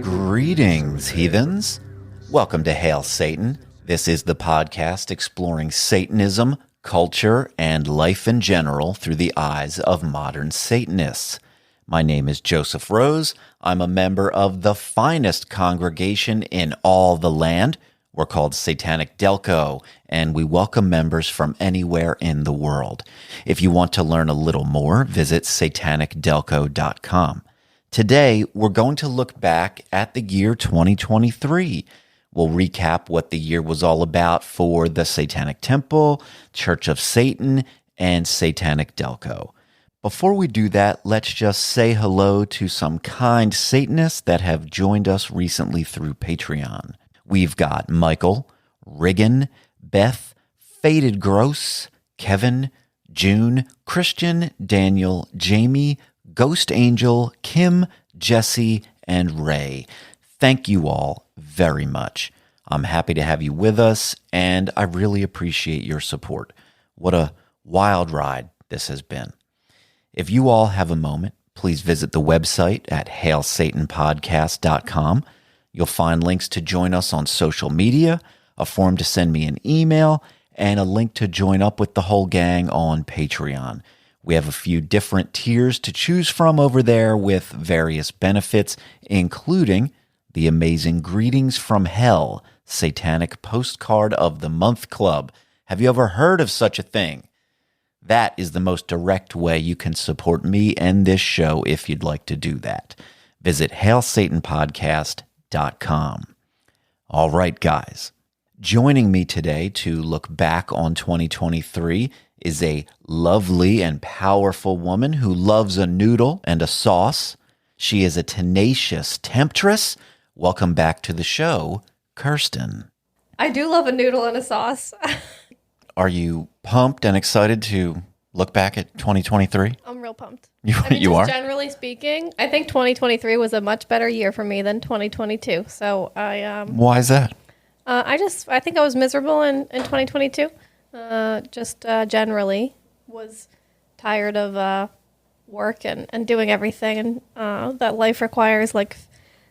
Greetings, heathens. Welcome to Hail Satan. This is the podcast exploring Satanism, culture, and life in general through the eyes of modern Satanists. My name is Joseph Rose. I'm a member of the finest congregation in all the land. We're called Satanic Delco, and we welcome members from anywhere in the world. If you want to learn a little more, visit satanicdelco.com. Today, we're going to look back at the year 2023. We'll recap what the year was all about for the Satanic Temple, Church of Satan, and Satanic Delco. Before we do that, let's just say hello to some kind Satanists that have joined us recently through Patreon. We've got Michael, Riggin, Beth, Faded Gross, Kevin, June, Christian, Daniel, Jamie, Ghost Angel, Kim, Jesse, and Ray. Thank you all very much. I'm happy to have you with us, and I really appreciate your support. What a wild ride this has been. If you all have a moment, please visit the website at hailsatanpodcast.com. You'll find links to join us on social media, a form to send me an email, and a link to join up with the whole gang on Patreon. We have a few different tiers to choose from over there with various benefits, including the amazing Greetings from Hell Satanic Postcard of the Month Club. Have you ever heard of such a thing? That is the most direct way you can support me and this show if you'd like to do that. Visit hailsatanpodcast.com. All right, guys. Joining me today to look back on 2023 is a lovely and powerful woman who loves a noodle and a sauce. She is a tenacious temptress. Welcome back to the show, Kirsten. I do love a noodle and a sauce. Are you pumped and excited to look back at 2023? I'm real pumped. You Just are? Generally speaking, I think 2023 was a much better year for me than 2022. So Why is that? I think I was miserable in 2022. Generally was tired of work and doing everything and that life requires, like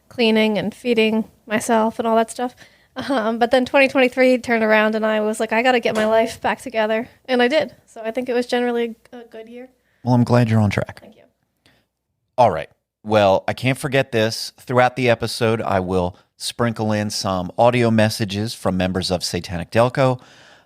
cleaning and feeding myself and all that stuff. But then 2023 turned around and I was like, I got to get my life back together. And I did. So I think it was generally a good year. Well, I'm glad you're on track. Thank you. All right. Well, I can't forget this. Throughout the episode, I will sprinkle in some audio messages from members of Satanic Delco.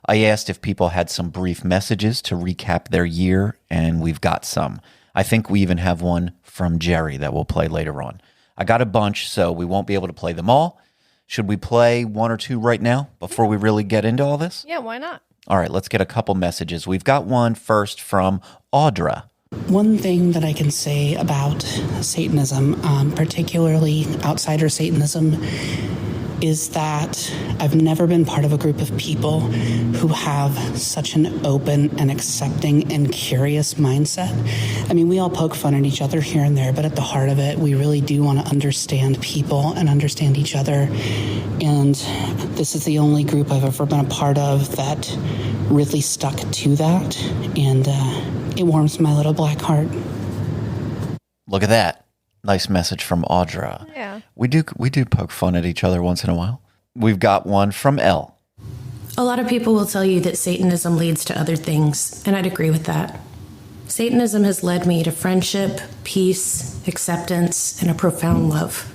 I asked if people had some brief messages to recap their year, and we've got some. I think we even have one from Jerry that we'll play later on. I got a bunch, so we won't be able to play them all. Should we play one or two right now before we really get into all this? Yeah, why not? All right, let's get a couple messages. We've got one first from Audra. One thing that I can say about Satanism, particularly outsider Satanism, is that I've never been part of a group of people who have such an open and accepting and curious mindset. I mean, we all poke fun at each other here and there, but at the heart of it, we really do want to understand people and understand each other. And this is the only group I've ever been a part of that really stuck to that. And it warms my little black heart. Look at that. Nice message from Audra. Yeah. We do poke fun at each other once in a while. We've got one from Elle. A lot of people will tell you that Satanism leads to other things, and I'd agree with that. Satanism has led me to friendship, peace, acceptance, and a profound love.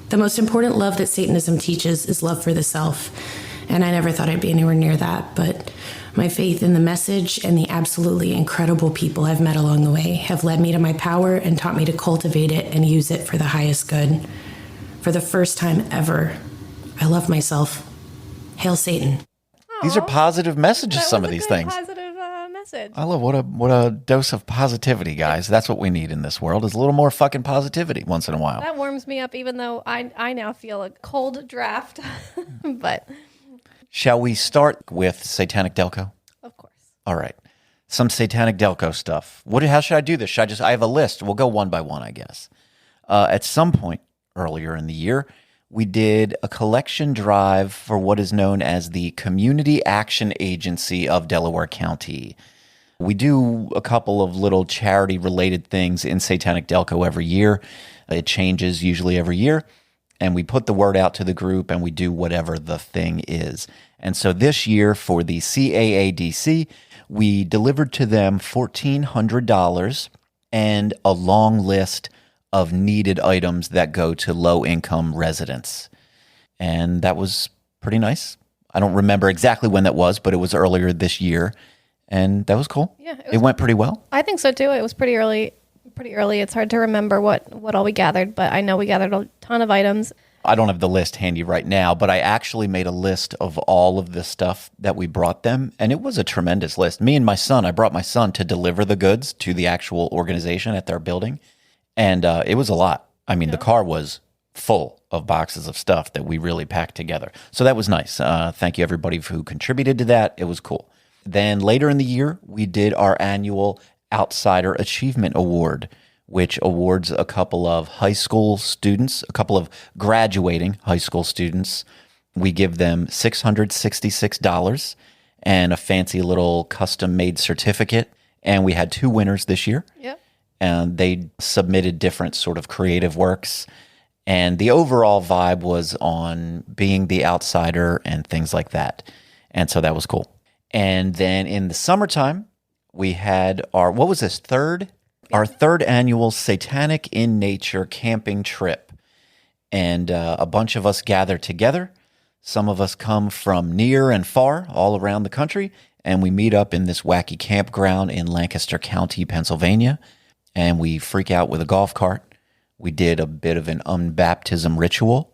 The most important love that Satanism teaches is love for the self, and I never thought I'd be anywhere near that, but my faith in the message and the absolutely incredible people I've met along the way have led me to my power and taught me to cultivate it and use it for the highest good. For the first time ever, I love myself. Hail Satan. These are positive messages, That some was of a these good things. Positive message. I love what a dose of positivity, guys. That's what we need in this world, is a little more fucking positivity once in a while. That warms me up, even though I now feel a cold draft. But Shall we start with Satanic Delco? of course. All right. some Satanic Delco stuff. How should I do this? I have a list. We'll go one by one, I guess. At some point earlier in the year, we did a collection drive for what is known as the Community Action Agency of Delaware County. We do a couple of little charity-related things in Satanic Delco every year. It changes usually every year. And we put the word out to the group, and we do whatever the thing is. And so this year for the CAADC, we delivered to them $1,400 and a long list of needed items that go to low-income residents. And that was pretty nice. I don't remember exactly when that was, but it was earlier this year. And that was cool. Yeah, it went pretty well. I think so, too. It was pretty early. It's hard to remember what all we gathered, but I know we gathered a ton of items. I don't have the list handy right now, but I actually made a list of all of the stuff that we brought them, and it was a tremendous list. Me and my son, I brought my son to deliver the goods to the actual organization at their building, and it was a lot. I mean, the car was full of boxes of stuff that we really packed together. So that was nice. Thank you, everybody who contributed to that. It was cool. Then later in the year, we did our annual Outsider Achievement Award, which awards a couple of high school students, a couple of graduating high school students. We give them $666 and a fancy little custom-made certificate. And we had 2 winners this year. Yep. And they submitted different sort of creative works. And the overall vibe was on being the outsider and things like that. And so that was cool. And then in the summertime, we had our third annual Satanic in Nature camping trip. And a bunch of us gathered together. Some of us come from near and far, all around the country, and we meet up in this wacky campground in Lancaster County, Pennsylvania, and we freak out with a golf cart. We did a bit of an unbaptism ritual.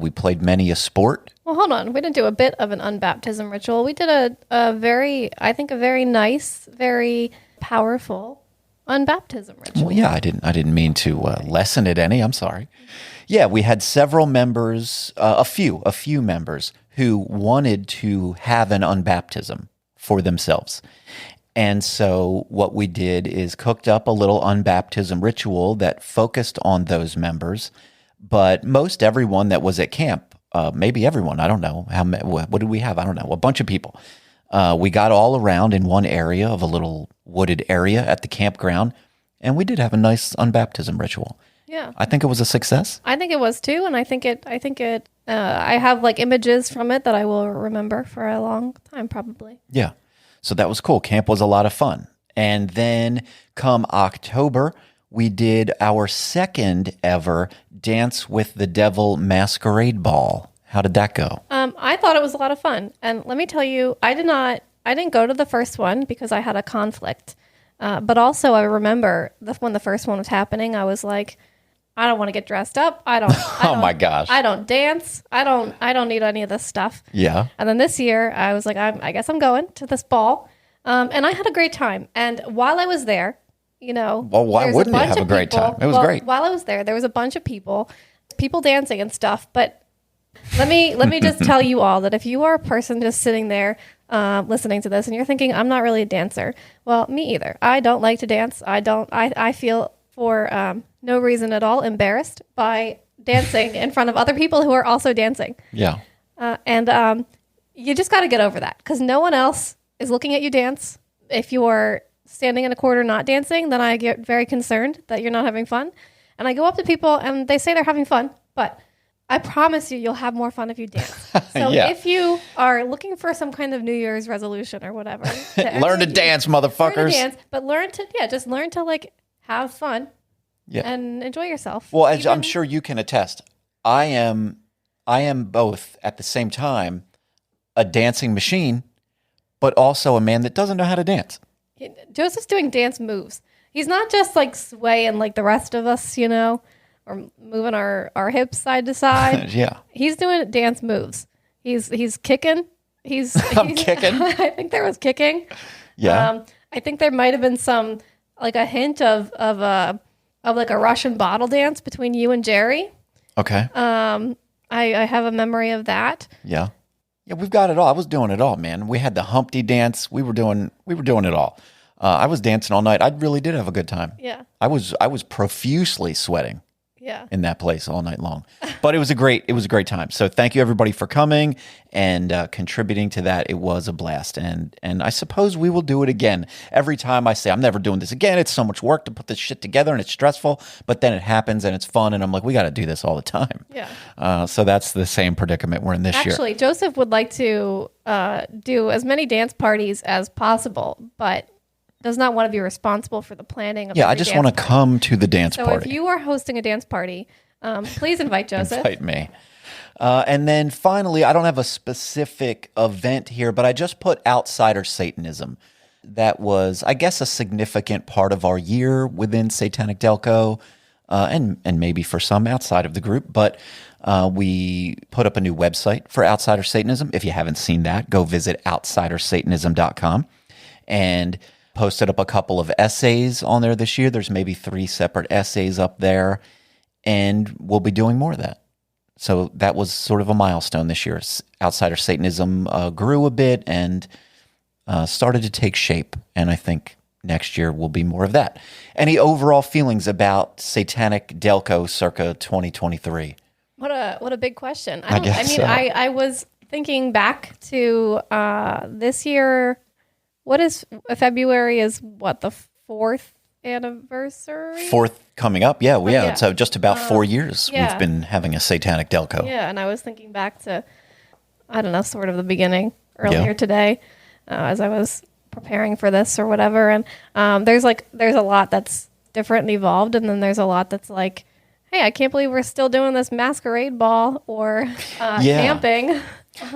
We played many a sport. Well, hold on. We didn't do a bit of an unbaptism ritual. We did a very nice, very powerful unbaptism ritual. Well, yeah, I didn't mean to lessen it any. I'm sorry. Yeah, we had several members, a few members who wanted to have an unbaptism for themselves. And so what we did is cooked up a little unbaptism ritual that focused on those members. But most everyone that was at camp, maybe everyone, I don't know. What did we have? I don't know. A bunch of people. We got all around in one area of a little wooded area at the campground, and we did have a nice unbaptism ritual. Yeah. I think it was a success. I think it was too, and I have like images from it that I will remember for a long time probably. Yeah. So that was cool. Camp was a lot of fun. And then come October, we did our second ever Dance with the Devil Masquerade Ball. How did that go? I thought it was a lot of fun. And let me tell you, I didn't go to the first one because I had a conflict. But also I remember when the first one was happening, I was like, I don't want to get dressed up. Oh my gosh. I don't dance. I don't need any of this stuff. Yeah. And then this year I was like, I guess I'm going to this ball. And I had a great time. And while I was there, well, why wouldn't you have a great time? It was great. While I was there was a bunch of people dancing and stuff. But let me just tell you all that if you are a person just sitting there listening to this and you're thinking, I'm not really a dancer. Well, me either. I don't like to dance. I feel for no reason at all embarrassed by dancing in front of other people who are also dancing. Yeah. And you just got to get over that because no one else is looking at you dance. If you are standing in a corner not dancing, then I get very concerned that you're not having fun. And I go up to people and they say they're having fun, but I promise you'll have more fun if you dance. So Yeah. If you are looking for some kind of New Year's resolution or whatever, Learn to dance, motherfuckers. Learn to dance, but learn to like have fun and enjoy yourself. Well, as I'm sure you can attest, I am both at the same time a dancing machine, but also a man that doesn't know how to dance. Joseph's doing dance moves. He's not just like swaying like the rest of us, or moving our hips side to side. Yeah. He's doing dance moves. He's kicking. I'm kicking. I think there was kicking. Yeah. I think there might have been some like a hint of like a Russian bottle dance between you and Jerry. Okay. I have a memory of that. Yeah. Yeah, we've got it all. I was doing it all, man. We had the Humpty dance. We were doing it all. I was dancing all night. I really did have a good time. Yeah. I was profusely sweating Yeah. in that place all night long. But it was a great time. So thank you everybody for coming and contributing to that. It was a blast. And I suppose we will do it again. Every time I say I'm never doing this again, it's so much work to put this shit together and it's stressful, but then it happens and it's fun and I'm like, we got to do this all the time. Yeah. So that's the same predicament we're in this year. Actually, Joseph would like to do as many dance parties as possible, but does not want to be responsible for the planning of I just want to come to the dance So party. if you are hosting a dance party, please invite Joseph. Invite me. And then finally, I don't have a specific event here, but I just put outsider Satanism. That was, I guess, a significant part of our year within Satanic Delco, and maybe for some outside of the group. But we put up a new website for outsider Satanism. If you haven't seen that, go visit outsidersatanism.com. And posted up a couple of essays on there this year. There's maybe 3 separate essays up there, and we'll be doing more of that. So that was sort of a milestone this year. Outsider Satanism grew a bit and started to take shape, and I think next year will be more of that. Any overall feelings about Satanic Delco circa 2023? What a big question. I was thinking back to this year. What is February? Is what, the 4th anniversary? 4th coming up, yeah. Yeah. So just about 4 years we've been having a Satanic Delco. Yeah, and I was thinking back to, I don't know, sort of the beginning earlier today, as I was preparing for this or whatever. And there's a lot that's different and evolved, and then there's a lot that's like, hey, I can't believe we're still doing this masquerade ball or camping.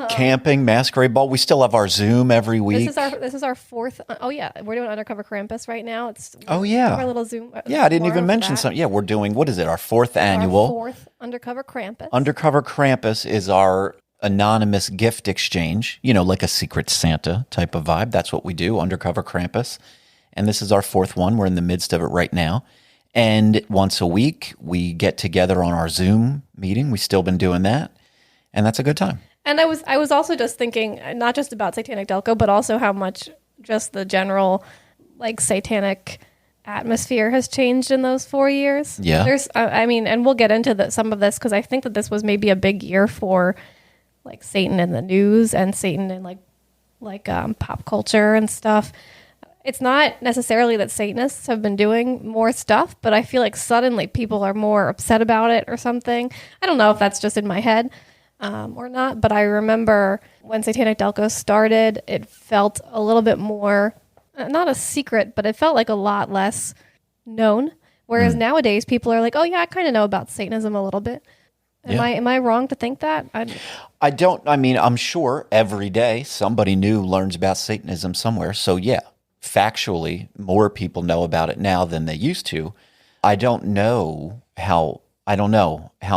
Camping, masquerade ball. We still have our Zoom every week. This is our 4th. Oh yeah, we're doing Undercover Krampus right now. Our little Zoom. I didn't even mention something. Yeah, we're doing, what is it? Our 4th annual. Our 4th Undercover Krampus. Undercover Krampus is our anonymous gift exchange. Like a Secret Santa type of vibe. That's what we do. Undercover Krampus, and this is our 4th one. We're in the midst of it right now. And once a week we get together on our Zoom meeting. We've still been doing that, and that's a good time. And I was also just thinking, not just about Satanic Delco, but also how much just the general satanic atmosphere has changed in those 4 years. Yeah. And we'll get into some of this because I think that this was maybe a big year for Satan in the news and Satan in pop culture and stuff. It's not necessarily that Satanists have been doing more stuff, but I feel like suddenly people are more upset about it or something. I don't know if that's just in my head. Or not, but I remember when Satanic Delco started, it felt a little bit more, not a secret, but it felt like a lot less known. Whereas nowadays people are like, oh yeah, I kind of know about Satanism a little bit. Am I wrong to think that? I don't. I mean, I'm sure every day somebody new learns about Satanism somewhere. So yeah, factually, more people know about it now than they used to. I don't know how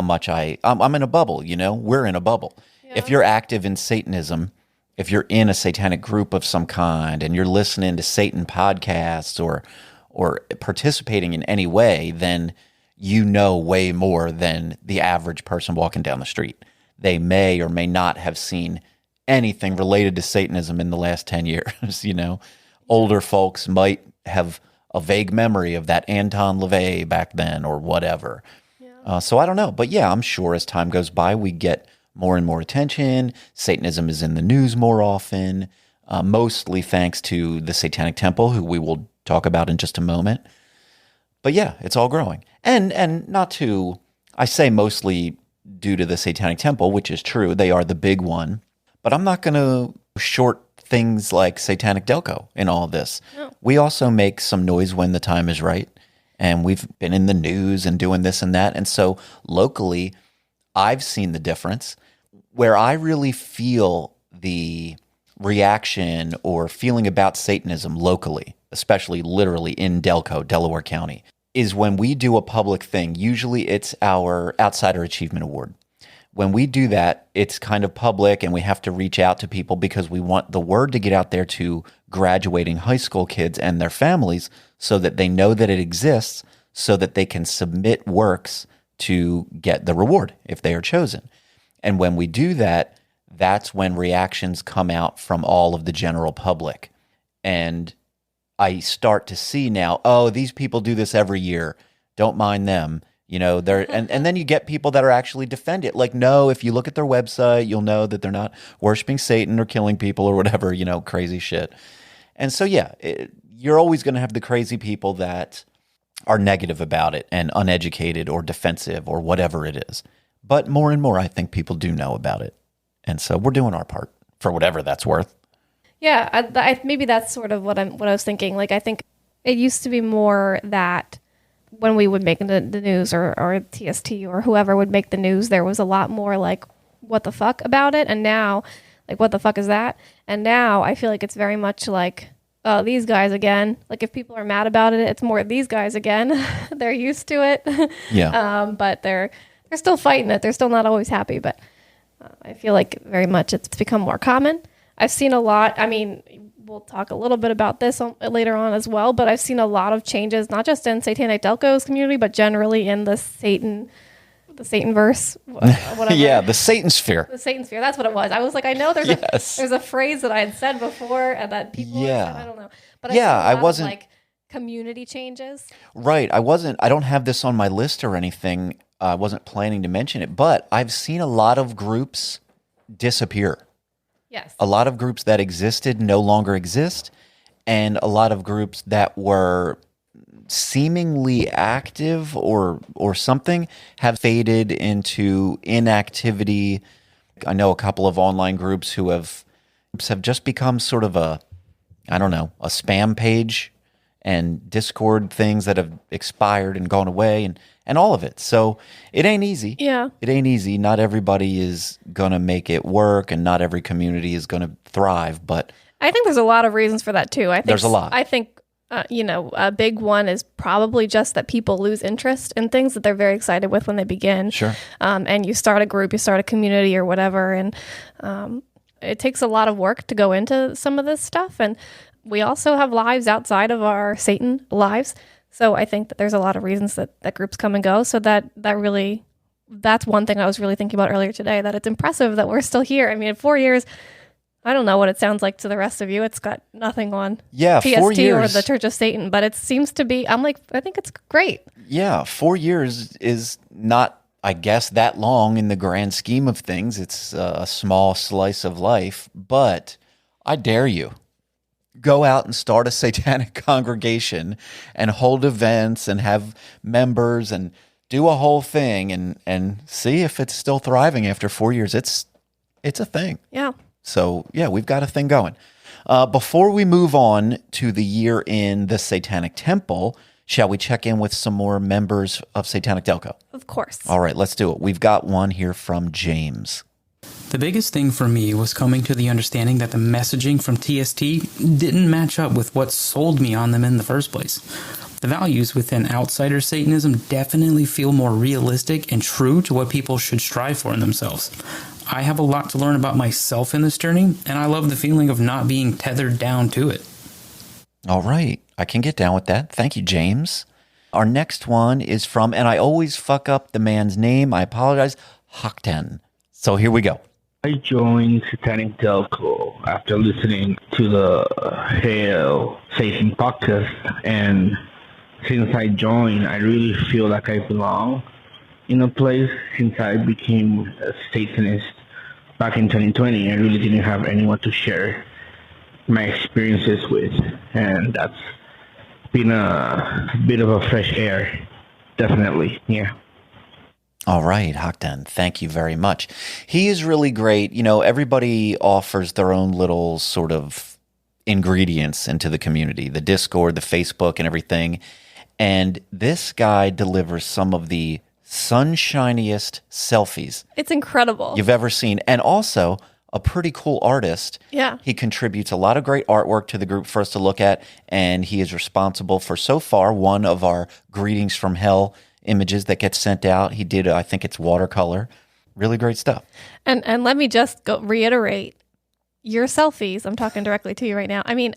much I'm in a bubble, we're in a bubble. Yeah. If you're active in Satanism, if you're in a satanic group of some kind and you're listening to Satan podcasts or participating in any way, then you know way more than the average person walking down the street. They may or may not have seen anything related to Satanism in the last 10 years, Older folks might have a vague memory of that Anton LaVey back then or whatever. So I don't know. But yeah, I'm sure as time goes by, we get more and more attention. Satanism is in the news more often, mostly thanks to the Satanic Temple, who we will talk about in just a moment. But yeah, it's all growing. And I say mostly due to the Satanic Temple, which is true. They are the big one. But I'm not going to short things like Satanic Delco in all of this. No. We also make some noise when the time is right. And we've been in the news and doing this and that. And so locally, I've seen the difference. Where I really feel the reaction or feeling about Satanism locally, especially literally in Delco, Delaware County, is when we do a public thing. Usually it's our Outsider Achievement Award. When we do that, it's kind of public and we have to reach out to people because we want the word to get out there to graduating high school kids and their families so that they know that it exists, so that they can submit works to get the reward if they are chosen. And when we do that, that's when reactions come out from all of the general public. And I start to see now, oh, these people do this every year. Don't mind them. They're and then you get people that are actually defend it. Like, no, if you look at their website, you'll know that they're not worshiping Satan or killing people or whatever, crazy shit. And so, yeah, you're always going to have the crazy people that are negative about it and uneducated or defensive or whatever it is. But more and more, I think people do know about it. And so we're doing our part for whatever that's worth. Yeah, maybe that's sort of what I was thinking. Like, I think it used to be more that when we would make the news or TST or whoever would make the news, there was a lot more like, what the fuck about it? And now, like, what the fuck is that? And now I feel like it's very much like, oh, these guys again. Like, if people are mad about it, it's more these guys again. They're used to it. Yeah. But they're still fighting it. They're still not always happy. But I feel like very much it's become more common. I've seen a lot. I mean, we'll talk a little bit about this later on as well, but I've seen a lot of changes, not just in Satanic Delco's community, but generally in the Satanverse, whatever. Yeah, the Satan sphere. The Satan sphere. That's what it was. I was like, I know there's a phrase that I had said before and that people said, I don't know. But I wasn't like community changes. Right. I don't have this on my list or anything. I wasn't planning to mention it, but I've seen a lot of groups disappear. Yes. A lot of groups that existed no longer exist, and a lot of groups that were seemingly active or something have faded into inactivity. I know a couple of online groups who have just become sort of a spam page and Discord things that have expired and gone away and all of it. So it ain't easy. Yeah. It ain't easy. Not everybody is going to make it work and not every community is going to thrive, but I think there's a lot of reasons for that too. There's a lot. I think, a big one is probably just that people lose interest in things that they're very excited with when they begin. Sure. And you start a group, you start a community or whatever. And it takes a lot of work to go into some of this stuff. And we also have lives outside of our Satan lives. So I think that there's a lot of reasons that groups come and go. So that's one thing I was really thinking about earlier today, that it's impressive that we're still here. I mean, in 4 years, I don't know what it sounds like to the rest of you. It's got nothing on PST 4 years. or the Church of Satan, but it seems to be, I think it's great. Yeah, 4 years is not, I guess, that long in the grand scheme of things. It's a small slice of life, but I dare you. Go out and start a satanic congregation and hold events and have members and do a whole thing and see if it's still thriving after 4 years. It's a thing. Yeah. So, yeah, we've got a thing going. Before we move on to the year in the Satanic Temple, shall we check in with some more members of Satanic Delco? Of course. All right, let's do it. We've got one here from James. The biggest thing for me was coming to the understanding that the messaging from TST didn't match up with what sold me on them in the first place. The values within outsider Satanism definitely feel more realistic and true to what people should strive for in themselves. I have a lot to learn about myself in this journey, and I love the feeling of not being tethered down to it. All right, I can get down with that. Thank you, James. Our next one is from, and I always fuck up the man's name, I apologize, Hakten. So here we go. I joined Satanic Delco after listening to the Hail Satan podcast, and since I joined, I really feel like I belong in a place. Since I became a Satanist back in 2020, I really didn't have anyone to share my experiences with, and that's been a bit of a fresh air, definitely, yeah. All right, Hakten, thank you very much. He is really great. Everybody offers their own little sort of ingredients into the community, the Discord, the Facebook, and everything. And this guy delivers some of the sunshiniest selfies It's incredible. you've ever seen. And also a pretty cool artist. Yeah. He contributes a lot of great artwork to the group for us to look at. And he is responsible for, so far, one of our Greetings from Hell images that gets sent out. He did, I think it's watercolor. Really great stuff. And let me just reiterate your selfies. I'm talking directly to you right now. I mean,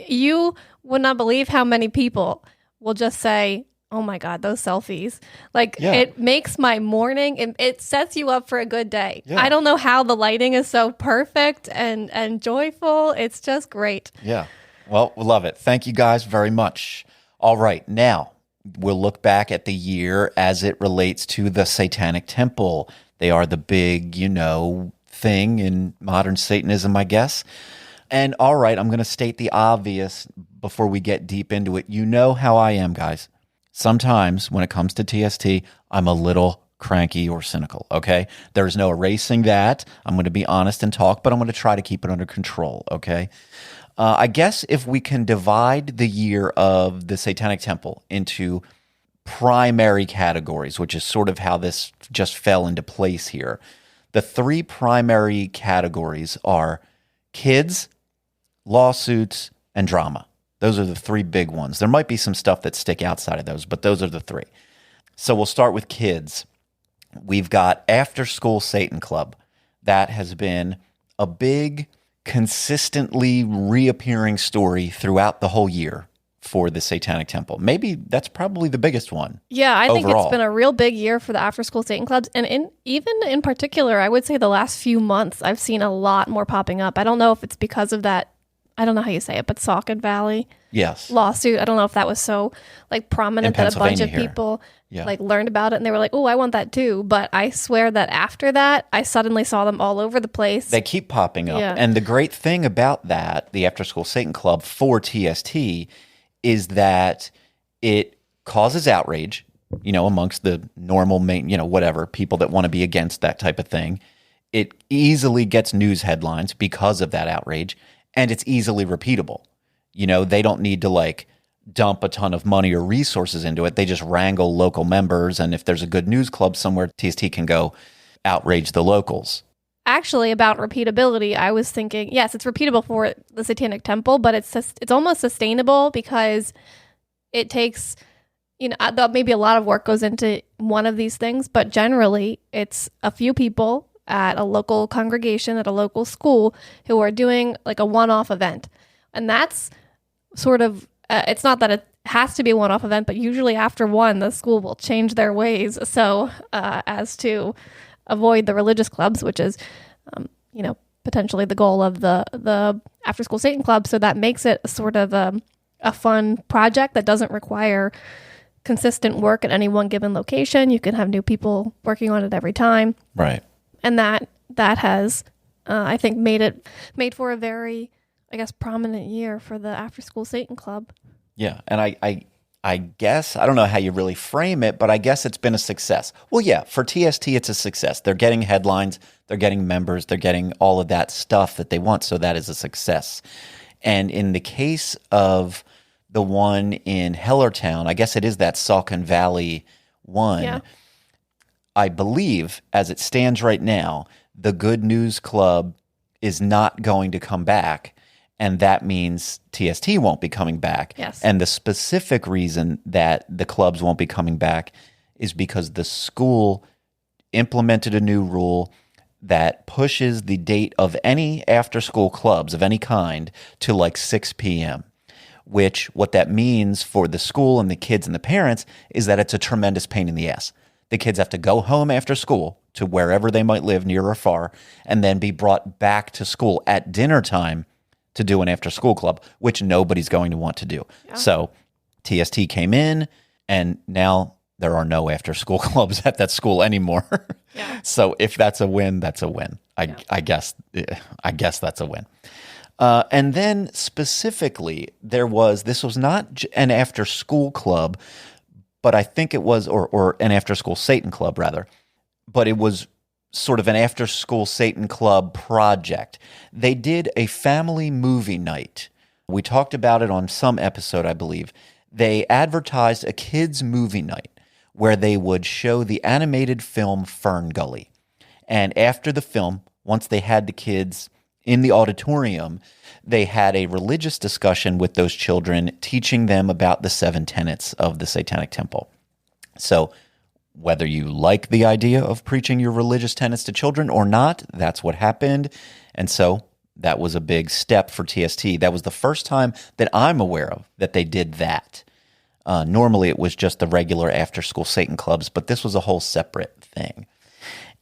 you would not believe how many people will just say, oh my God, those selfies. Like, Yeah. it makes my morning, it sets you up for a good day. Yeah. I don't know how the lighting is so perfect and joyful. It's just great. Yeah. Well, we love it. Thank you guys very much. All right. Now, we'll look back at the year as it relates to the Satanic Temple. They are the big, thing in modern Satanism, I guess. And all right, I'm going to state the obvious before we get deep into it. You know how I am, guys. Sometimes when it comes to TST, I'm a little cranky or cynical, okay? There's no erasing that. I'm going to be honest and talk, but I'm going to try to keep it under control, okay? I guess if we can divide the year of the Satanic Temple into primary categories, which is sort of how this just fell into place here. The three primary categories are kids, lawsuits, and drama. Those are the three big ones. There might be some stuff that stick outside of those, but those are the three. So we'll start with kids. We've got After School Satan Club. That has been a big, consistently reappearing story throughout the whole year for the Satanic Temple. Maybe that's probably the biggest one. Yeah, I think overall. it's been a real big year for the after school Satan clubs. And even in particular, I would say the last few months, I've seen a lot more popping up. I don't know if it's because of that, I don't know how you say it, but Saucon Valley Yes. lawsuit. I don't know if that was so prominent In that a bunch of Pennsylvania here. people Yeah. learned about it and they were like, oh, I want that too. But I swear that after that, I suddenly saw them all over the place. They keep popping up. Yeah. And the great thing about that, the After School Satan Club for TST, is that it causes outrage, amongst the normal, whatever, people that want to be against that type of thing. It easily gets news headlines because of that outrage, and it's easily repeatable. They don't need to dump a ton of money or resources into it. They just wrangle local members, and if there's a good news club somewhere, TST can go outrage the locals. Actually, about repeatability, I was thinking, yes, it's repeatable for the Satanic Temple, but it's almost sustainable because it takes, maybe a lot of work goes into one of these things, but generally it's a few people at a local congregation, at a local school who are doing a one-off event. And that's sort of, it's not that it has to be a one-off event, but usually after one, the school will change their ways so as to avoid the religious clubs, which is, potentially the goal of the After School Satan Club. So that makes it sort of a fun project that doesn't require consistent work at any one given location. You can have new people working on it every time. Right. And that has, I think, made for a very, prominent year for the After School Satan Club. Yeah. And I guess, I don't know how you really frame it, but I guess it's been a success. Well, yeah, for TST, it's a success. They're getting headlines, they're getting members, they're getting all of that stuff that they want. So that is a success. And in the case of the one in Hellertown, I guess it is that Saucon Valley one. Yeah. I believe, as it stands right now, the Good News Club is not going to come back. And that means TST won't be coming back. Yes. And the specific reason that the clubs won't be coming back is because the school implemented a new rule that pushes the date of any after-school clubs of any kind to 6 p.m., which what that means for the school and the kids and the parents is that it's a tremendous pain in the ass. The kids have to go home after school to wherever they might live, near or far, and then be brought back to school at dinner time to do an after-school club, which nobody's going to want to do. Yeah. So TST came in, and now there are no after-school clubs at that school anymore. Yeah. So if that's a win, that's a win. I guess that's a win. And then specifically, this was not an after-school club, but I think it was, or an after-school Satan club rather, but it was sort of an after-school Satan club project. They did a family movie night. We talked about it on some episode, I believe. They advertised a kids' movie night where they would show the animated film Fern Gully. And after the film, once they had the kids in the auditorium, they had a religious discussion with those children, teaching them about the 7 tenets of the Satanic Temple. So whether you like the idea of preaching your religious tenets to children or not, that's what happened. And so that was a big step for TST. That was the first time that I'm aware of that they did that. Normally it was just the regular after-school Satan clubs, but this was a whole separate thing.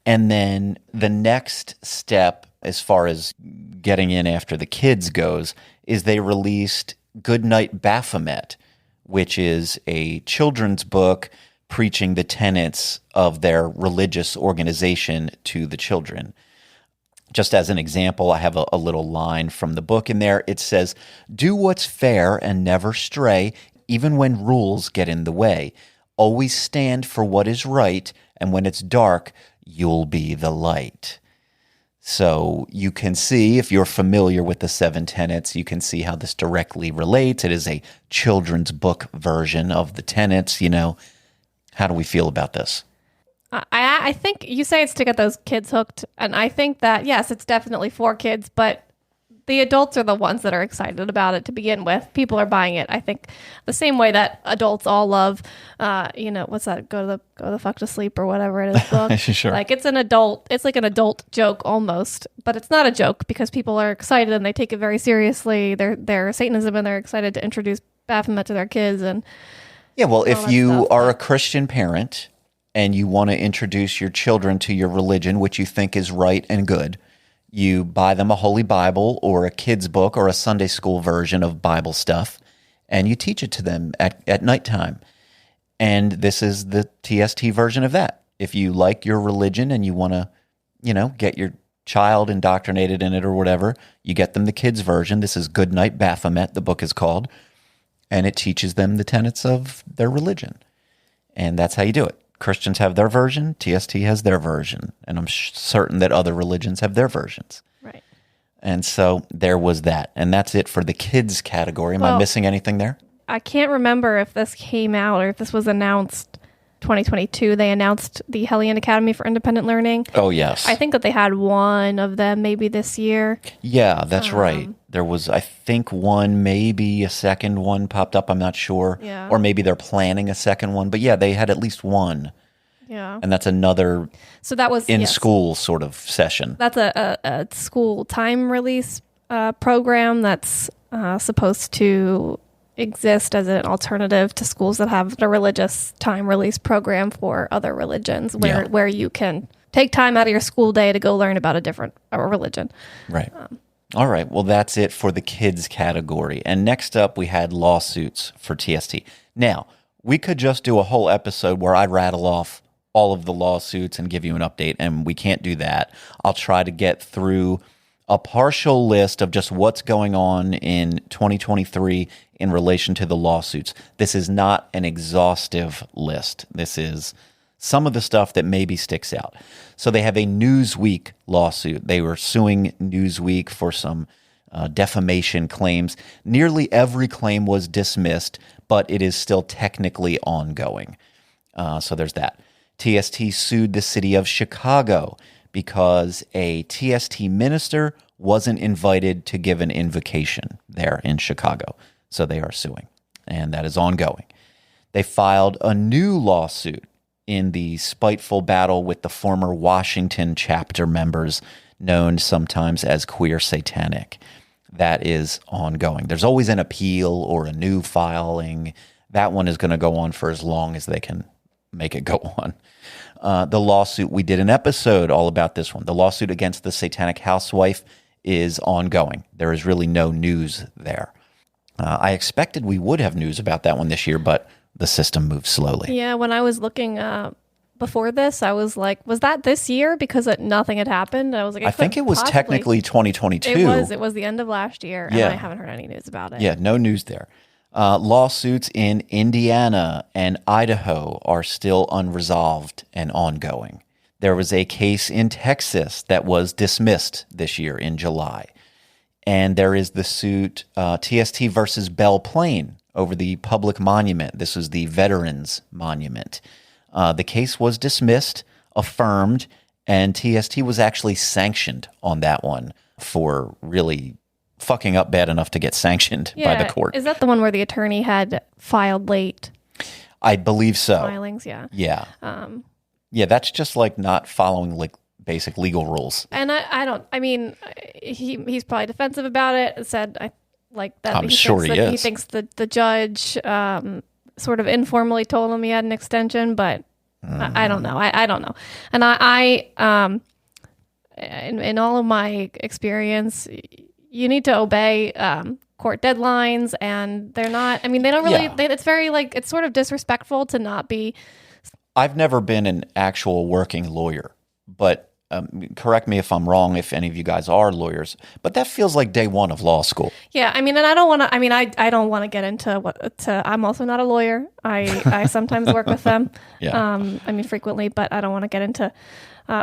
And then the next step, as far as getting in after the kids goes, is they released Goodnight Baphomet, which is a children's book preaching the tenets of their religious organization to the children. Just as an example, I have a little line from the book in there. It says, "Do what's fair and never stray, even when rules get in the way. Always stand for what is right, and when it's dark, you'll be the light." So you can see, if you're familiar with the 7 tenets, you can see how this directly relates. It is a children's book version of the tenets, How do we feel about this? I think you say it's to get those kids hooked, and I think that, yes, it's definitely for kids, but the adults are the ones that are excited about it to begin with. People are buying it. I think the same way that adults all love, what's that? Go to the fuck to sleep or whatever it is book. Sure. Like it's like an adult joke almost, but it's not a joke because people are excited and they take it very seriously. They're Satanism and they're excited to introduce Baphomet to their kids. And yeah, well, if you stuff, are a Christian parent and you want to introduce your children to your religion, which you think is right and good, you buy them a Holy Bible or a kid's book or a Sunday school version of Bible stuff, and you teach it to them at nighttime. And this is the TST version of that. If you like your religion and you want to, get your child indoctrinated in it or whatever, you get them the kids' version. This is Goodnight Baphomet, the book is called, and it teaches them the tenets of their religion. And that's how you do it. Christians have their version, TST has their version, and I'm certain that other religions have their versions. Right. And so there was that. And that's it for the kids category. Am I missing anything there? I can't remember if this came out or if this was announced 2022. They announced the Hellion Academy for Independent Learning. Oh, yes. I think that they had one of them maybe this year. Yeah, that's right. There was, I think, one, maybe a second one popped up. I'm not sure. Yeah. Or maybe they're planning a second one. But yeah, they had at least one. Yeah. And that's another school sort of session. That's a school time release program that's supposed to exist as an alternative to schools that have the religious time release program for other religions where you can take time out of your school day to go learn about a different religion. Right. All right. Well, that's it for the kids category. And next up, we had lawsuits for TST. Now, we could just do a whole episode where I rattle off all of the lawsuits and give you an update, and we can't do that. I'll try to get through a partial list of just what's going on in 2023 in relation to the lawsuits. This is not an exhaustive list. This is some of the stuff that maybe sticks out. So they have a Newsweek lawsuit. They were suing Newsweek for some defamation claims. Nearly every claim was dismissed, but it is still technically ongoing. So there's that. TST sued the city of Chicago because a TST minister wasn't invited to give an invocation there in Chicago. So they are suing, and that is ongoing. They filed a new lawsuit in the spiteful battle with the former Washington chapter members, known sometimes as Queer Satanic. That is ongoing. There's always an appeal or a new filing. That one is going to go on for as long as they can make it go on. The lawsuit, we did an episode all about this one. The lawsuit against the Satanic housewife is ongoing. There is really no news there. I expected we would have news about that one this year, but the system moves slowly. Yeah, when I was looking before this, I was like, was that this year? Because nothing had happened. I was like, I think it was technically 2022. It was the end of last year, and I haven't heard any news about it. Yeah, no news there. Lawsuits in Indiana and Idaho are still unresolved and ongoing. There was a case in Texas that was dismissed this year in July. And there is the suit TST versus Belle Plaine over the public monument. This is the Veterans Monument. The case was dismissed, affirmed, and TST was actually sanctioned on that one for really fucking up bad enough to get sanctioned by the court. Is that the one where the attorney had filed late? I believe so. Filings, yeah. Yeah. Yeah, that's just like not following like basic legal rules. And he's probably defensive about it. Said that I'm sure he is. He thinks the judge sort of informally told him he had an extension, but I don't know. I don't know. And I in all of my experience, you need to obey court deadlines, and they're not. I mean, they don't really. Yeah. It's very like it's sort of disrespectful to not be. I've never been an actual working lawyer, but correct me if I'm wrong, if any of you guys are lawyers, but that feels like day one of law school. Yeah, I mean, and I don't want to. I mean, I don't want to get into I'm also not a lawyer. I sometimes work with them. Yeah. I mean, frequently, but I don't want to get into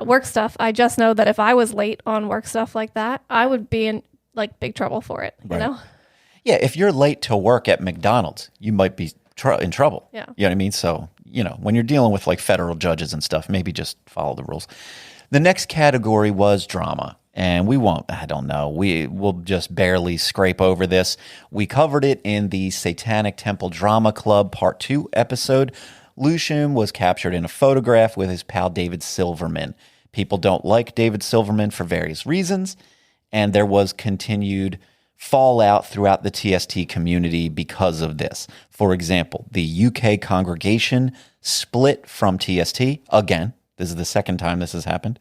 work stuff. I just know that if I was late on work stuff like that, I would be in like big trouble for it. You know. Yeah, if you're late to work at McDonald's, you might be in trouble. Yeah. You know what I mean? So, when you're dealing with like federal judges and stuff, maybe just follow the rules. The next category was drama, and I don't know, we'll just barely scrape over this. We covered it in the Satanic Temple Drama Club Part 2 episode. Lucian was captured in a photograph with his pal David Silverman. People don't like David Silverman for various reasons, and there was continued fallout throughout the TST community because of this. For example, the UK congregation split from TST. Again, this is the second time this has happened.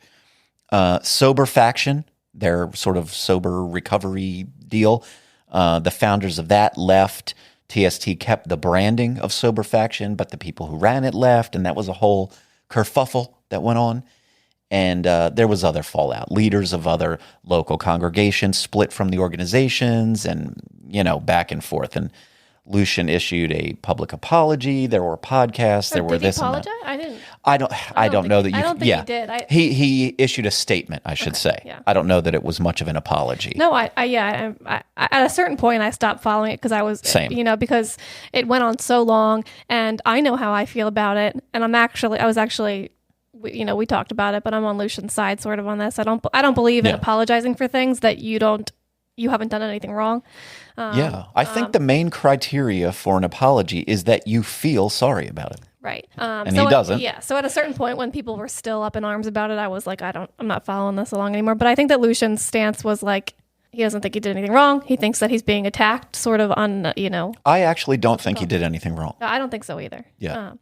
Sober Faction, their sort of sober recovery deal, the founders of that left. TST kept the branding of Sober Faction, but the people who ran it left, and that was a whole kerfuffle that went on. And there was other fallout. Leaders of other local congregations split from the organizations and, back and forth. And Lucian issued a public apology. There were podcasts. There were this apologize? and that. I didn't. I don't know that you. I don't think he did. He issued a statement, I should say. Yeah. I don't know that it was much of an apology. No, I at a certain point I stopped following it because I was Same. Because it went on so long, and I know how I feel about it, and I was actually. We talked about it, but I'm on Lucian's side sort of on this. I don't believe in apologizing for things that you haven't done anything wrong. I think the main criteria for an apology is that you feel sorry about it. Right. And he doesn't. So at a certain point when people were still up in arms about it, I was like, I'm not following this along anymore. But I think that Lucian's stance was like, he doesn't think he did anything wrong. He thinks that he's being attacked sort of on, I actually don't think he did anything wrong. I don't think so either. Yeah.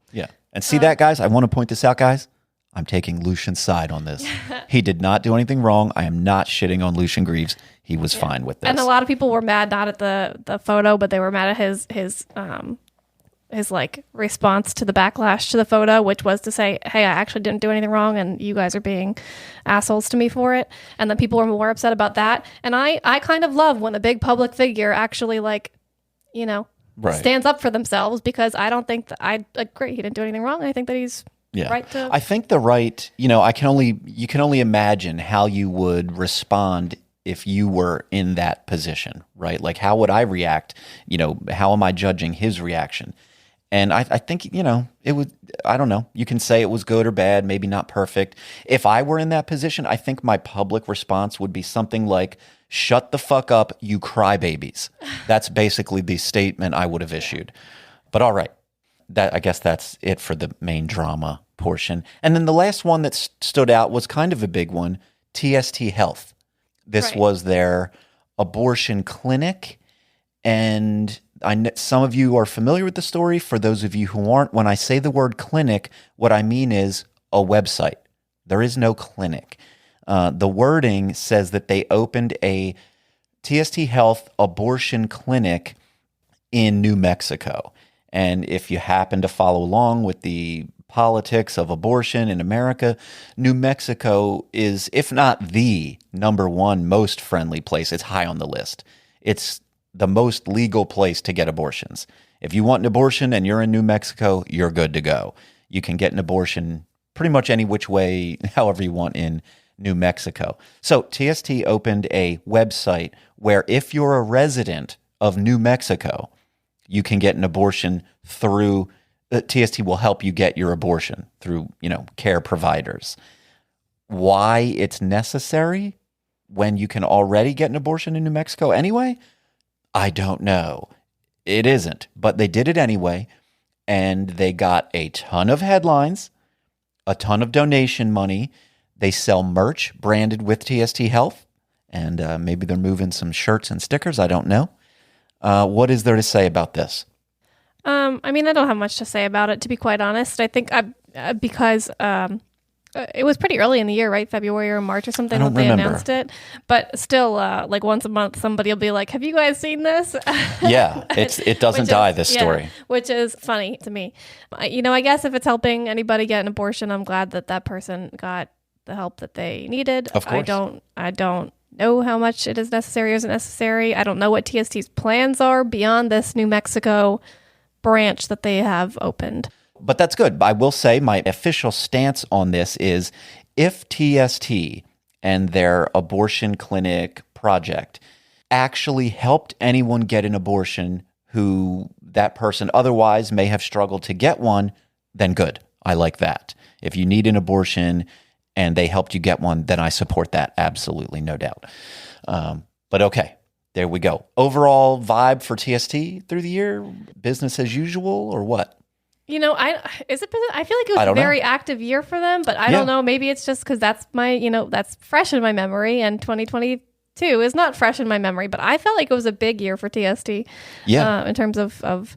And see that, guys? I want to point this out, guys. I'm taking Lucian's side on this. He did not do anything wrong. I am not shitting on Lucian Greaves. He was fine with this. And a lot of people were mad not at the photo, but they were mad at his like response to the backlash to the photo, which was to say, "Hey, I actually didn't do anything wrong, and you guys are being assholes to me for it." And then people were more upset about that. And I kind of love when a big public figure actually stands up for themselves, because I don't think that I agree he didn't do anything wrong. I think that he's right to. I think the right. You can only imagine how you would respond if you were in that position, right? Like, how would I react? How am I judging his reaction? And I think, it would, I don't know. You can say it was good or bad, maybe not perfect. If I were in that position, I think my public response would be something like, "Shut the fuck up, you crybabies." That's basically the statement I would have issued. But all right, I guess that's it for the main drama portion. And then the last one that stood out was kind of a big one, TST Health. This was their abortion clinic, and some of you are familiar with the story. For those of you who aren't, when I say the word clinic, what I mean is a website. There is no clinic. The wording says that they opened a TST Health abortion clinic in New Mexico. And if you happen to follow along with the politics of abortion in America, New Mexico is, if not the number one most friendly place, it's high on the list. It's the most legal place to get abortions. If you want an abortion and you're in New Mexico, you're good to go. You can get an abortion pretty much any which way, however you want in New Mexico. So TST opened a website where if you're a resident of New Mexico, you can get an abortion through TST will help you get your abortion through, care providers. Why it's necessary when you can already get an abortion in New Mexico anyway? I don't know. It isn't, but they did it anyway, and they got a ton of headlines, a ton of donation money. They sell merch branded with TST Health, and maybe they're moving some shirts and stickers. I don't know. What is there to say about this? I mean, I don't have much to say about it, to be quite honest. I think because it was pretty early in the year, right? February or March or something I don't that they remember. announced it. But still, like once a month, somebody will be like, "Have you guys seen this?" Yeah, it doesn't die, this story. Which is funny to me. I guess if it's helping anybody get an abortion, I'm glad that person got the help that they needed. Of course. I don't know how much it is necessary or isn't necessary. I don't know what TST's plans are beyond this New Mexico branch that they have opened. But that's good. I will say my official stance on this is if TST and their abortion clinic project actually helped anyone get an abortion who that person otherwise may have struggled to get one, then good. I like that. If you need an abortion and they helped you get one, then I support that. Absolutely, no doubt. But okay, there we go. Overall vibe for TST through the year, business as usual or what? I feel like it was a very active year for them, but I don't know. Maybe it's just because that's that's fresh in my memory, and 2022 is not fresh in my memory. But I felt like it was a big year for TST, in terms of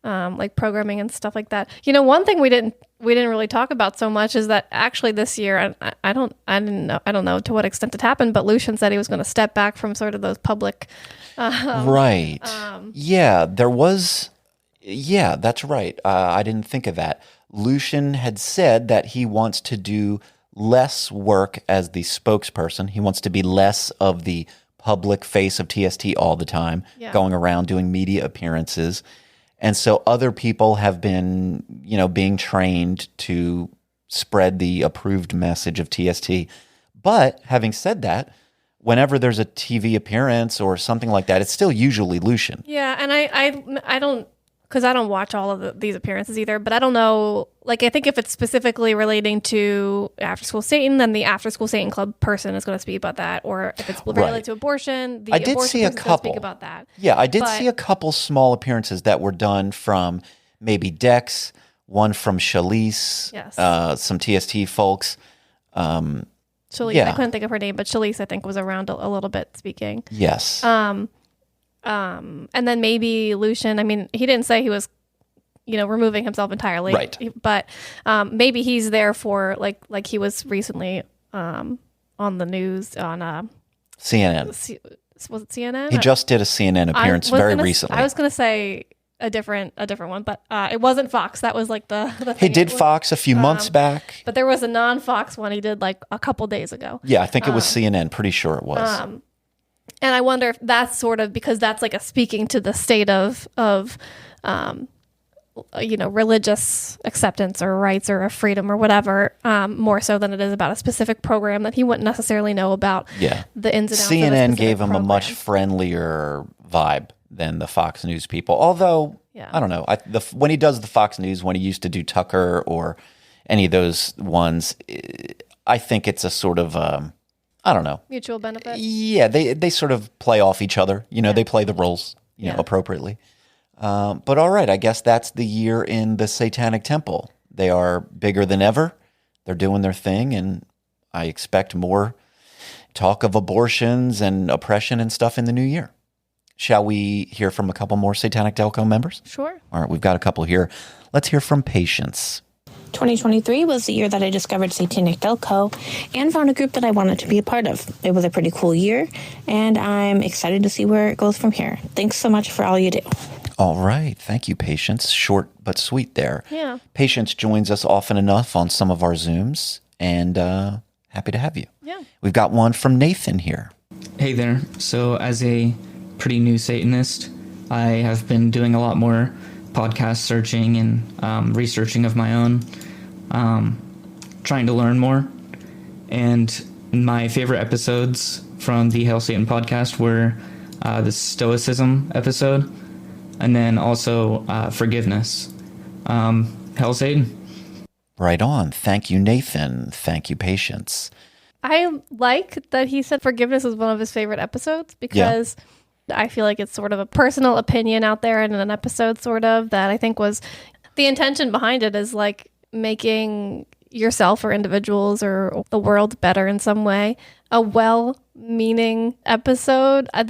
like programming and stuff like that. One thing we didn't really talk about so much is that actually this year, I don't know to what extent it happened, but Lucian said he was going to step back from sort of those public. Right. There was. Yeah, that's right. I didn't think of that. Lucian had said that he wants to do less work as the spokesperson. He wants to be less of the public face of TST all the time, going around doing media appearances. And so other people have been, being trained to spread the approved message of TST. But having said that, whenever there's a TV appearance or something like that, it's still usually Lucian. Yeah, and I don't, because I don't watch all of these appearances either, but I don't know, like I think if it's specifically relating to After School Satan, then the After School Satan Club person is going to speak about that, or if it's related to abortion, the abortion person is going to speak about that. Yeah, I did see a couple small appearances that were done from maybe Dex, one from Shalise, some TST folks. Shalise, I couldn't think of her name, but Shalise I think was around a little bit speaking. Yes. And then maybe Lucian, I mean, he didn't say he was, removing himself entirely. Right. But maybe he's there for, like he was recently on the news on CNN. Was it CNN? He just did a CNN appearance very recently. I was going to say a different one, but it wasn't Fox. That was like the thing. He did Fox a few months back. But there was a non-Fox one he did like a couple days ago. Yeah, I think it was CNN. Pretty sure it was. And I wonder if that's sort of because that's like a speaking to the state of religious acceptance or rights or freedom or whatever, more so than it is about a specific program that he wouldn't necessarily know about. Yeah, the ins and outs. CNN gave him a much friendlier vibe than the Fox News people. Although I don't know, when he does the Fox News, when he used to do Tucker or any of those ones, I think it's a sort of I don't know. Mutual benefit? Yeah, they sort of play off each other. They play the roles, appropriately. But all right, I guess that's the year in the Satanic Temple. They are bigger than ever. They're doing their thing, and I expect more talk of abortions and oppression and stuff in the new year. Shall we hear from a couple more Satanic Delco members? Sure. All right, we've got a couple here. Let's hear from Patience. 2023 was the year that I discovered Satanic Delco and found a group that I wanted to be a part of. It was a pretty cool year, and I'm excited to see where it goes from here. Thanks so much for all you do. All right. Thank you, Patience. Short but sweet there. Yeah. Patience joins us often enough on some of our Zooms, and happy to have you. Yeah. We've got one from Nathan here. Hey there. So as a pretty new Satanist, I have been doing a lot more podcast searching and researching of my own, trying to learn more. And my favorite episodes from the Hail Satan podcast were the Stoicism episode, and then also forgiveness. Hail Satan. Right on. Thank you, Nathan. Thank you, Patience. I like that he said forgiveness is one of his favorite episodes because I feel like it's sort of a personal opinion out there in an episode sort of that I think was the intention behind it is like making yourself or individuals or the world better in some way. A well-meaning episode. I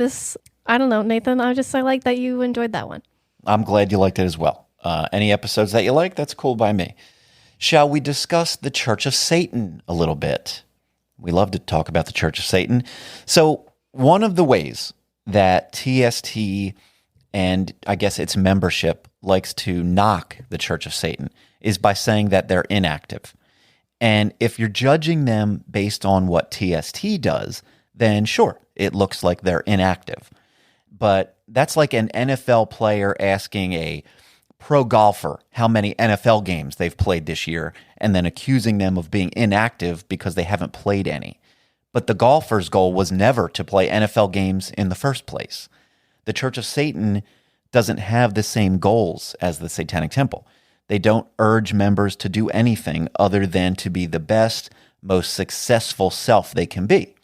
don't know, Nathan, I like that you enjoyed that one. I'm glad you liked it as well. Any episodes that you like, that's cool by me. Shall we discuss the Church of Satan a little bit? We love to talk about the Church of Satan. So one of the ways that TST and I guess its membership likes to knock the Church of Satan is by saying that they're inactive. And if you're judging them based on what TST does, then sure, it looks like they're inactive. But that's like an NFL player asking a pro golfer how many NFL games they've played this year and then accusing them of being inactive because they haven't played any. But the golfer's goal was never to play NFL games in the first place. The Church of Satan doesn't have the same goals as the Satanic Temple. They don't urge members to do anything other than to be the best, most successful self they can be.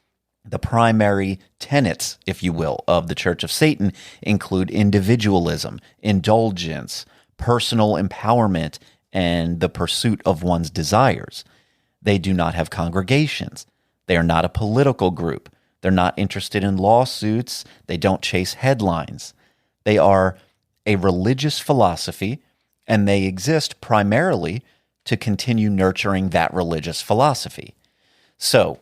The primary tenets, if you will, of the Church of Satan include individualism, indulgence, personal empowerment, and the pursuit of one's desires. They do not have congregations. They are not a political group. They're not interested in lawsuits. They don't chase headlines. They are a religious philosophy, and they exist primarily to continue nurturing that religious philosophy. So,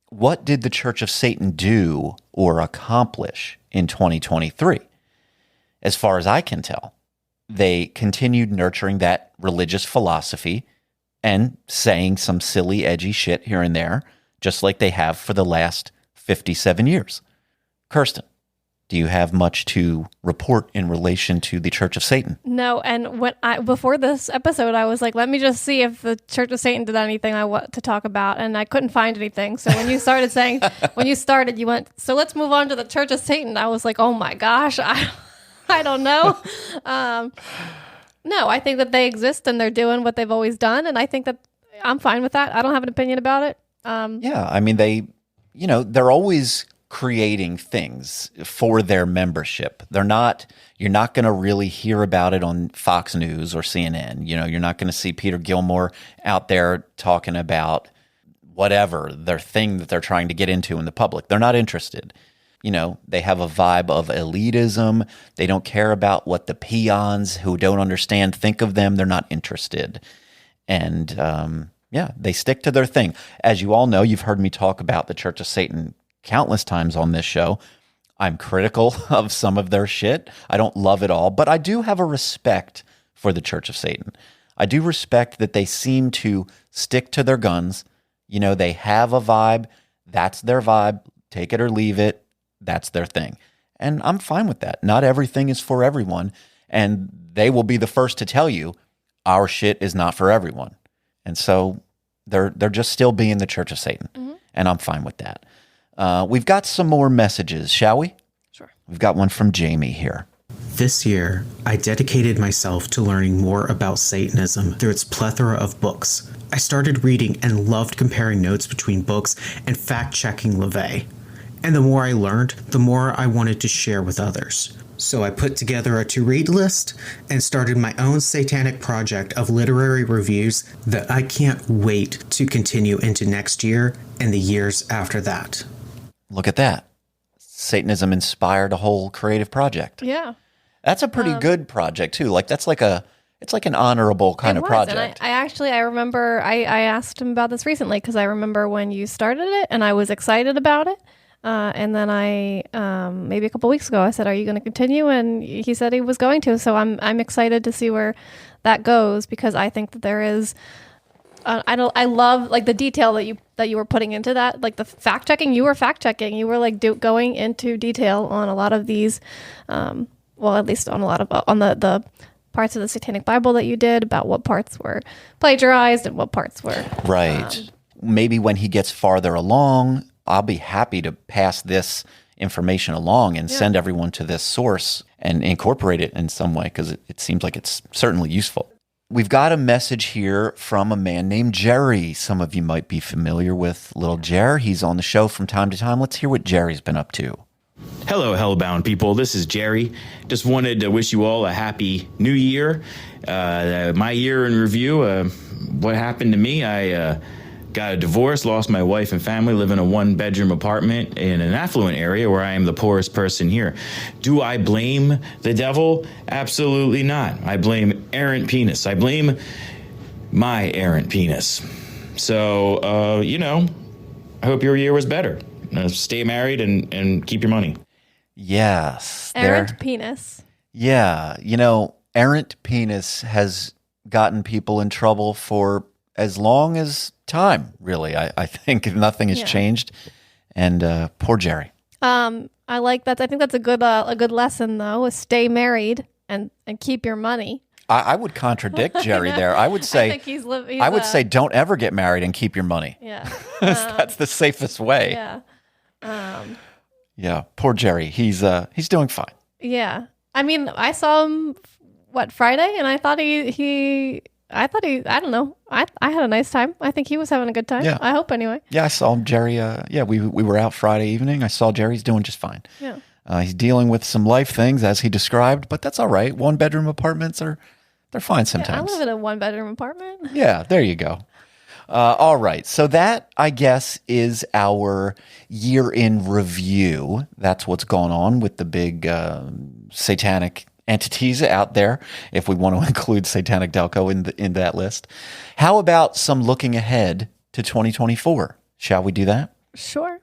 what did the Church of Satan do or accomplish in 2023? As far as I can tell, they continued nurturing that religious philosophy and saying some silly, edgy shit here and there, just like they have for the last 57 years. Kirsten, do you have much to report in relation to the Church of Satan? No, and before this episode, I was like, let me just see if the Church of Satan did anything I want to talk about, and I couldn't find anything. So when you started saying, you went, so let's move on to the Church of Satan. I was like, oh my gosh, I don't know. No, I think that they exist and they're doing what they've always done, and I think that I'm fine with that. I don't have an opinion about it. Yeah, I mean, they're always creating things for their membership. You're not going to really hear about it on Fox News or CNN. You're not going to see Peter Gilmore out there talking about whatever their thing that they're trying to get into in the public. They're not interested. They have a vibe of elitism. They don't care about what the peons who don't understand think of them. They're not interested. And they stick to their thing. As you all know, you've heard me talk about the Church of Satan countless times on this show. I'm critical of some of their shit. I don't love it all, but I do have a respect for the Church of Satan. I do respect that they seem to stick to their guns. They have a vibe. That's their vibe. Take it or leave it. That's their thing. And I'm fine with that. Not everything is for everyone. And they will be the first to tell you our shit is not for everyone. And so they're just still being the Church of Satan. Mm-hmm. And I'm fine with that. We've got some more messages, shall we? Sure. We've got one from Jamie here. This year, I dedicated myself to learning more about Satanism through its plethora of books. I started reading and loved comparing notes between books and fact-checking LaVey. And the more I learned, the more I wanted to share with others. So I put together a to-read list and started my own satanic project of literary reviews that I can't wait to continue into next year and the years after that. Look at that. Satanism inspired a whole creative project. Yeah. That's a pretty good project too. It's like an honorable kind of project. And I remember I asked him about this recently because I remember when you started it and I was excited about it. And then maybe a couple weeks ago, I said, "Are you going to continue?" And he said he was going to. So I'm excited to see where that goes because I think that there is. I love like the detail that you were putting into that, like the fact checking. You were fact checking. You were like going into detail on a lot of these. At least on a lot of on the parts of the Satanic Bible that you did about what parts were plagiarized and what parts were right. Maybe when he gets farther along, I'll be happy to pass this information along and send everyone to this source and incorporate it in some way because it seems like it's certainly useful. We've got a message here from a man named Jerry. Some of you might be familiar with little Jer. He's on the show from time to time. Let's hear what Jerry's been up to. Hello, Hellbound people. This is Jerry. Just wanted to wish you all a happy new year. My year in review, what happened to me, I got a divorce, lost my wife and family, live in a 1-bedroom apartment in an affluent area where I am the poorest person here. Do I blame the devil? Absolutely not. I blame errant penis. I blame my errant penis. So, I hope your year was better. Stay married and keep your money. Yes. Errant penis. Yeah. Errant penis has gotten people in trouble for as long as time, really. I think nothing has changed. And poor Jerry. I like that. I think that's a good lesson, though, is stay married and keep your money. I would contradict Jerry there. I would say I would say don't ever get married and keep your money. Yeah. That's the safest way. Yeah. Yeah, poor Jerry. He's doing fine. Yeah. I mean, I saw him Friday, and I thought I don't know. I had a nice time. I think he was having a good time. Yeah. I hope anyway. Yeah, I saw Jerry. We were out Friday evening. I saw Jerry's doing just fine. Yeah. He's dealing with some life things as he described, but that's all right. 1-bedroom apartments they're fine sometimes. Yeah, I live in a 1-bedroom apartment. Yeah, there you go. All right. So that, I guess, is our year in review. That's what's gone on with the big satanic entities out there, if we want to include Satanic Delco in that list. How about some looking ahead to 2024? Shall we do that? Sure.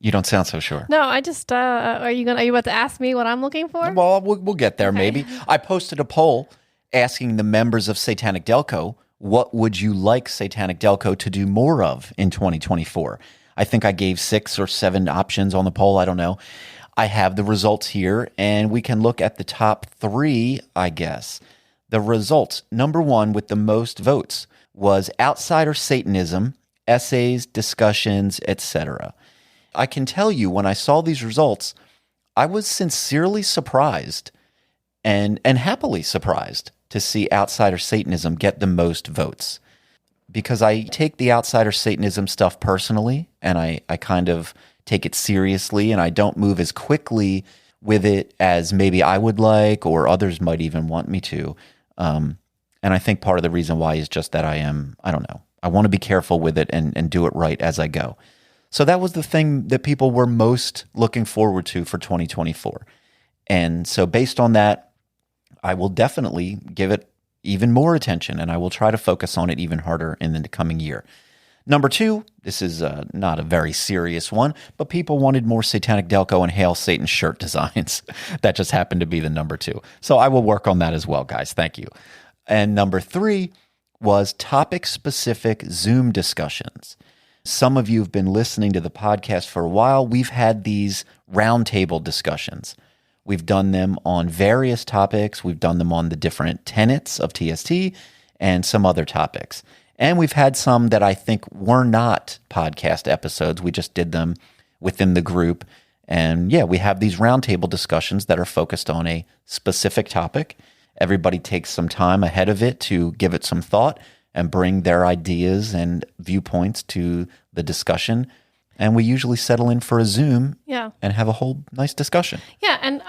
You don't sound so sure. No, I just are you about to ask me what I'm looking for? Well, we'll get there maybe. I posted a poll asking the members of Satanic Delco, what would you like Satanic Delco to do more of in 2024? I think I gave 6 or 7 options on the poll. I don't know. I have the results here, and we can look at the top 3, I guess. The results, number 1 with the most votes was outsider Satanism, essays, discussions, etc. I can tell you when I saw these results, I was sincerely surprised and happily surprised to see outsider Satanism get the most votes, because I take the outsider Satanism stuff personally, and I kind of take it seriously, and I don't move as quickly with it as maybe I would like, or others might even want me to. And I think part of the reason why is just that I don't know, I want to be careful with it and do it right as I go. So that was the thing that people were most looking forward to for 2024. And so based on that, I will definitely give it even more attention, and I will try to focus on it even harder in the coming year. Number 2, this is not a very serious one, but people wanted more Satanic Delco and Hail Satan shirt designs. That just happened to be the number 2. So I will work on that as well, guys. Thank you. And number 3 was topic-specific Zoom discussions. Some of you have been listening to the podcast for a while. We've had these roundtable discussions. We've done them on various topics. We've done them on the different tenets of TST and some other topics. And we've had some that I think were not podcast episodes. We just did them within the group. And yeah, we have these roundtable discussions that are focused on a specific topic. Everybody takes some time ahead of it to give it some thought and bring their ideas and viewpoints to the discussion. And we usually settle in for a Zoom and have a whole nice discussion. Yeah, and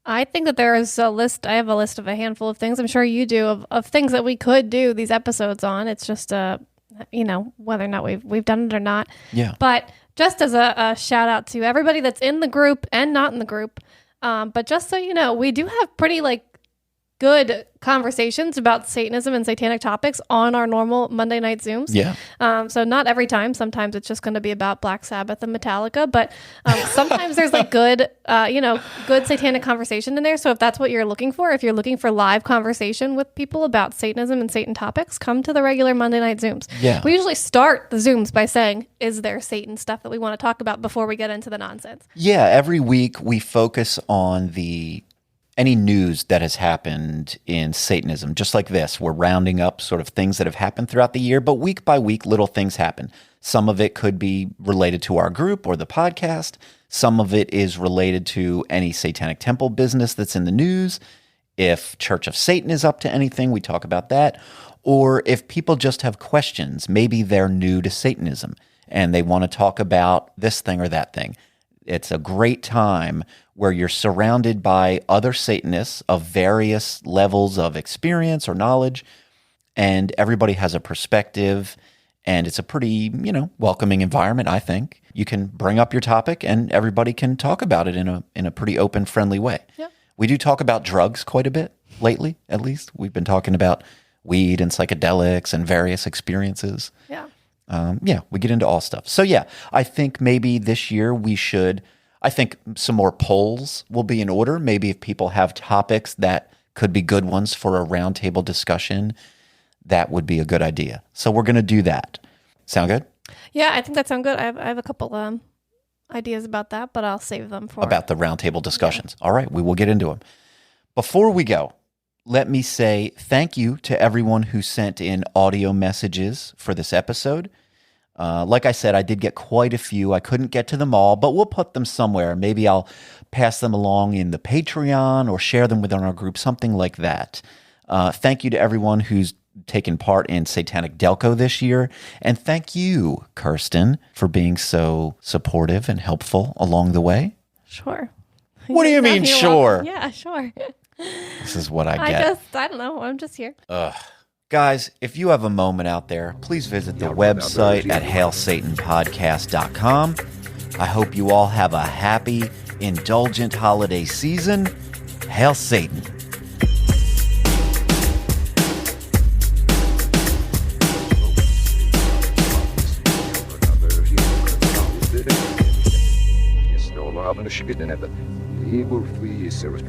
I think that there is a list. I have a list of a handful of things. I'm sure you do of things that we could do these episodes on. It's just whether or not we've done it or not. Yeah. But just as a shout out to everybody that's in the group and not in the group. But just so you know, we do have pretty good conversations about Satanism and satanic topics on our normal Monday night Zooms. Yeah. So not every time. Sometimes it's just going to be about Black Sabbath and Metallica, but sometimes there's good satanic conversation in there. So if that's what you're looking for, if you're looking for live conversation with people about Satanism and Satan topics, come to the regular Monday night Zooms. Yeah. We usually start the Zooms by saying, is there Satan stuff that we want to talk about before we get into the nonsense? Yeah. Every week we focus on any news that has happened in Satanism, just like this. We're rounding up sort of things that have happened throughout the year, but week by week, little things happen. Some of it could be related to our group or the podcast. Some of it is related to any Satanic Temple business that's in the news. If Church of Satan is up to anything, we talk about that. Or if people just have questions, maybe they're new to Satanism and they want to talk about this thing or that thing. It's a great time where you're surrounded by other Satanists of various levels of experience or knowledge, and everybody has a perspective, And it's a pretty, welcoming environment, I think. You can bring up your topic and everybody can talk about it in a pretty open, friendly way. Yep. We do talk about drugs quite a bit lately, at least. We've been talking about weed and psychedelics and various experiences. Yeah. We get into all stuff. So I think maybe this year I think some more polls will be in order. Maybe if people have topics that could be good ones for a roundtable discussion, that would be a good idea. So we're going to do that. Sound good? Yeah, I think that sounds good. I have a couple ideas about that, but I'll save them for... About the roundtable discussions. Yeah. All right, we will get into them. Before we go, let me say thank you to everyone who sent in audio messages for this episode. Like I said, I did get quite a few. I couldn't get to them all, but we'll put them somewhere. Maybe I'll pass them along in the Patreon or share them within our group, something like that. Thank you to everyone who's taken part in Satanic Delco this year. And thank you, Kirsten, for being so supportive and helpful along the way. Sure. What do you mean, sure? Yeah, sure. This is what I get. I don't know. I'm just here. Guys, if you have a moment out there, please visit the website at hailsatanpodcast.com. I hope you all have a happy, indulgent holiday season. Hail Satan. Yes, no, I'm going to shoot in it, but he will free service.